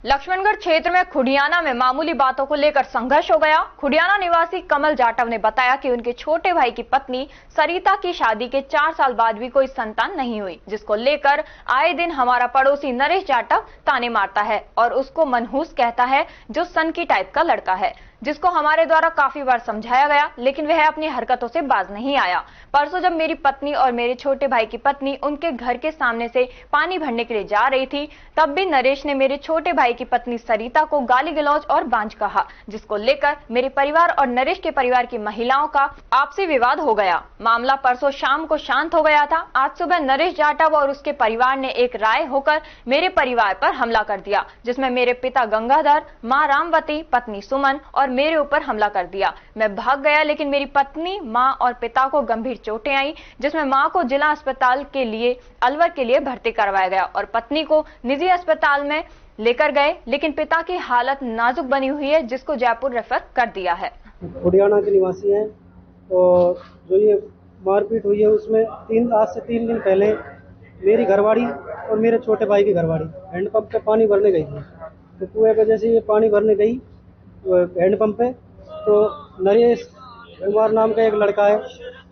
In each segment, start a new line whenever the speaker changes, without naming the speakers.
लक्ष्मणगढ़ क्षेत्र में खुडियाना में मामूली बातों को लेकर संघर्ष हो गया। खुडियाना निवासी कमल जाटव ने बताया कि उनके छोटे भाई की पत्नी सरिता की शादी के 4 साल बाद भी कोई संतान नहीं हुई, जिसको लेकर आए दिन हमारा पड़ोसी नरेश जाटव ताने मारता है और उसको मनहूस कहता है, जो सन की टाइप का लड़का है, जिसको हमारे द्वारा काफी बार समझाया गया, लेकिन वह अपनी हरकतों से बाज नहीं आया। परसों जब मेरी पत्नी और मेरे छोटे भाई की पत्नी उनके घर के सामने से पानी भरने के लिए जा रही थी, तब भी नरेश ने मेरे छोटे भाई की पत्नी सरिता को गाली गलौज और बांझ कहा, जिसको लेकर मेरे परिवार और नरेश के परिवार की महिलाओं का आपसी विवाद हो गया। मामला परसों शाम को शांत हो गया था। आज सुबह नरेश जाटव और उसके परिवार ने एक राय होकर मेरे परिवार पर हमला कर दिया, जिसमें मेरे पिता गंगाधर, मां रामवती, पत्नी सुमन और मेरे ऊपर हमला कर दिया। मैं भाग गया, लेकिन मेरी पत्नी, मां और पिता को गंभीर चोटें आई, जिसमें मां को जिला अस्पताल के लिए अलवर के लिए भर्ती करवाया गया और पत्नी को निजी अस्पताल में लेकर गए, लेकिन पिता की हालत नाजुक बनी हुई है, जिसको जयपुर रेफर कर दिया है।
खुडियाना के निवासी हैं और जो ये मारपीट हुई है उसमें आज से 3 दिन पहले मेरी घरवाड़ी और मेरे छोटे भाई की घरवाड़ी हैंडपंप पे पानी भरने गई थी। तो कुएं पे जैसे ये पानी भरने गई हैंडपंप पे, तो नरेश कुमार नाम का एक लड़का है,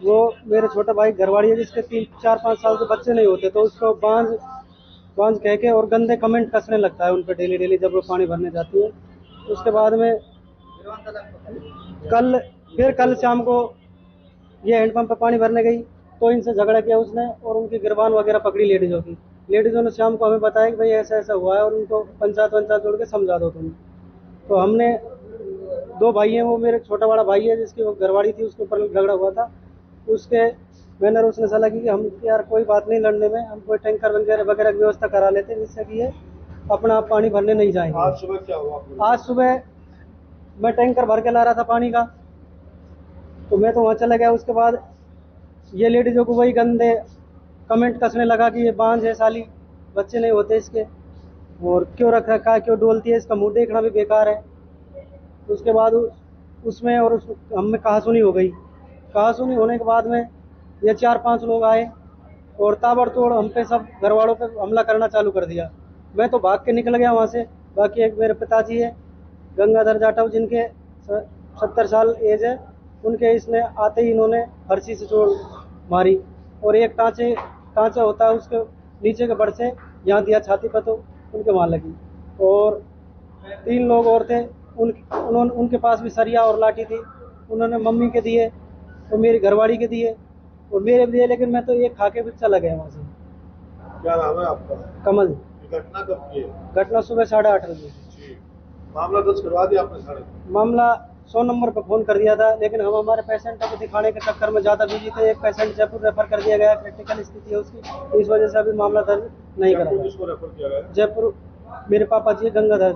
वो मेरे छोटे भाई घरवाड़ी है, जिसके 3-4-5 साल के बच्चे नहीं होते, तो उसको बांझ कह के और गंदे कमेंट कसने लगता है उन पर डेली जब वो पानी भरने जाती है। उसके बाद में कल शाम को ये हैंडपंप पे पानी भरने गई, तो इनसे झगड़ा किया उसने और उनकी गिरबान वगैरह पकड़ी लेडीजों की। लेडीजों ने शाम को हमें बताया कि भाई ऐसा ऐसा हुआ है और उनको पंचायत जोड़ के समझा दो तुम। तो हमने 2 भाई हैं, वो मेरे छोटा बड़ा भाई है जिसकी वो घरवाड़ी थी, उसके ऊपर झगड़ा हुआ था। उसके मैंने उसने सलाह की कि हम यार कोई बात नहीं, लड़ने में हम कोई टैंकर वगैरह की व्यवस्था करा लेते हैं, जिससे कि ये अपना आप पानी भरने नहीं जाएंगे।
आज सुबह क्या हुआ?
आज सुबह मैं टैंकर भर के ला रहा था पानी का, तो मैं तो वहाँ चला गया। उसके बाद ये लेडीजों को वही गंदे कमेंट कसने लगा कि ये बांझ है साली, बच्चे नहीं होते इसके, और क्यों रख रखा है, क्यों डोलती है, इसका मुंह देखना भी बेकार है। उसके बाद उसमें और हमें कहासुनी हो गई। कहासुनी होने के बाद में ये 4-5 लोग आए और ताबड़तोड़ हम पे सब घरवालों पे हमला करना चालू कर दिया। मैं तो भाग के निकल गया वहाँ से। बाकी एक मेरे पिताजी है गंगाधर जाटव, जिनके 70 साल एज है, उनके इसने आते ही इन्होंने फरसी से चोट मारी और एक टाँचा होता है उसके नीचे के बड़ से यहाँ दिया छाती पर, तो उनके वहाँ लगी। और 3 लोग और थे, उनके पास भी सरिया और लाठी थी, उन्होंने मम्मी के दिए और मेरी घरवाड़ी के दिए और मेरे भी दिए, लेकिन मैं तो एक खा के भी चला गया वहाँ से।
क्या नाम है आपका?
कमल।
घटना कब की है?
घटना सुबह 8:30 बजे।
मामला दर्ज करवा दिया आपने?
मामला 100 नंबर पर फोन कर दिया था, लेकिन हम हमारे पेशेंटों को दिखाने के चक्कर में ज़्यादा बिजी थे। एक पेशेंट जयपुर रेफर कर दिया गया, क्रिटिकल स्थिति है उसकी, इस वजह से अभी मामला दर्ज नहीं करा।
किसको रेफर किया गया?
जयपुर मेरे पापा जी गंगाधर।